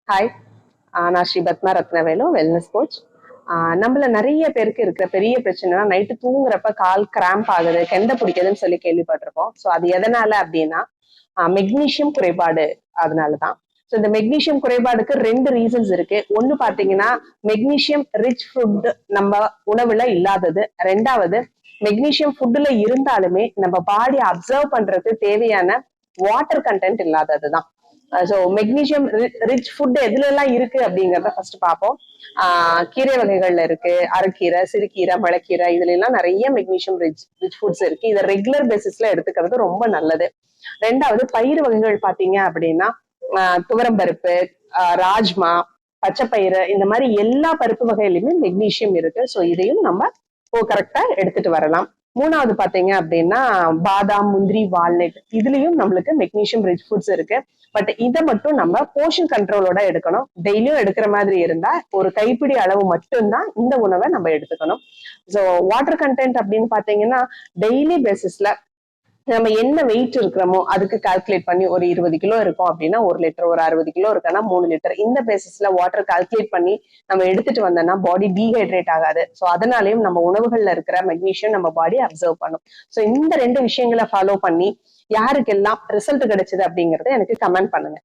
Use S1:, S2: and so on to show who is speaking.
S1: Hi, நான் Sri Padma Rathnavelu, wellness coach. நம்மள நிறைய பேருக்கு இருக்கிற பெரிய பிரச்சனைனா நைட்டு தூங்குறப்ப கால் கிராம்ப் ஆகுது, கெண்டை பிடிக்குதுன்னு சொல்லி கேள்விப்பட்டிருக்கோம். ஸோ அது எதனால அப்படின்னா மெக்னீஷியம் குறைபாடு. அதனாலதான். ஸோ இந்த மெக்னீஷியம் குறைபாடுக்கு ரெண்டு ரீசன்ஸ் இருக்கு. ஒன்னு பாத்தீங்கன்னா மெக்னீஷியம் ரிச் ஃபுட் நம்ம உணவுல இல்லாதது. ரெண்டாவது மெக்னீஷியம் ஃபுட்ல இருந்தாலுமே நம்ம பாடி அப்சர்வ் பண்றதுக்கு தேவையான வாட்டர் கண்டென்ட் இல்லாததுதான். ஸோ மெக்னீஷியம் ரிச் ஃபுட் எதுல எல்லாம் இருக்கு அப்படிங்கறத ஃபர்ஸ்ட் பார்ப்போம். கீரை வகைகள்ல இருக்கு, அரைக்கீரை, சிறுகீரை, மழைக்கீரை, இதுல எல்லாம் நிறைய மெக்னீஷியம் ரிச் ஃபுட்ஸ் இருக்கு. இதை ரெகுலர் பேசிஸ்ல எடுத்துக்கிறது ரொம்ப நல்லது. ரெண்டாவது பயிர் வகைகள் பாத்தீங்க அப்படின்னா துவரம்பருப்பு, ராஜ்மா, பச்சைப்பயிறு, இந்த மாதிரி எல்லா பருப்பு வகையிலுமே மெக்னீஷியம் இருக்கு. ஸோ இதையும் நம்ம கரெக்டா எடுத்துட்டு வரலாம். மூணாவது பாத்தீங்க அப்படின்னா பாதாம், முந்திரி, வால்நட், இதுலயும் நம்மளுக்கு மெக்னீஷியம் ரிச் ஃபுட்ஸ் இருக்கு. பட் இதை மட்டும் நம்ம போர்ஷன் கண்ட்ரோலோட எடுக்கணும். டெய்லியும் எடுக்கிற மாதிரி இருந்தா ஒரு கைப்பிடி அளவு மட்டும்தான் இந்த உணவை நம்ம எடுத்துக்கணும். ஸோ வாட்டர் கண்டென்ட் அப்படின்னு பாத்தீங்கன்னா டெய்லி பேசிஸ்ல நம்ம என்ன வெயிட் இருக்கிறோமோ அதுக்கு கால்குலேட் பண்ணி ஒரு 20 கிலோ இருக்கும் அப்படின்னா 1 லிட்டர், ஒரு 60 கிலோ இருக்குன்னா 3 லிட்டர், இந்த பேசிஸ்ல வாட்டர் கால்குலேட் பண்ணி நம்ம எடுத்துட்டு வந்தோம்னா பாடி டீஹைட்ரேட் ஆகாது. ஸோ அதனாலயும் நம்ம உணவுகள்ல இருக்கிற மெக்னீஷியம் நம்ம பாடி அப்சர்வ் பண்ணும். ஸோ இந்த ரெண்டு விஷயங்களை ஃபாலோ பண்ணி யாருக்கெல்லாம் ரிசல்ட் கிடைச்சது அப்படிங்கறத எனக்கு கமெண்ட் பண்ணுங்க.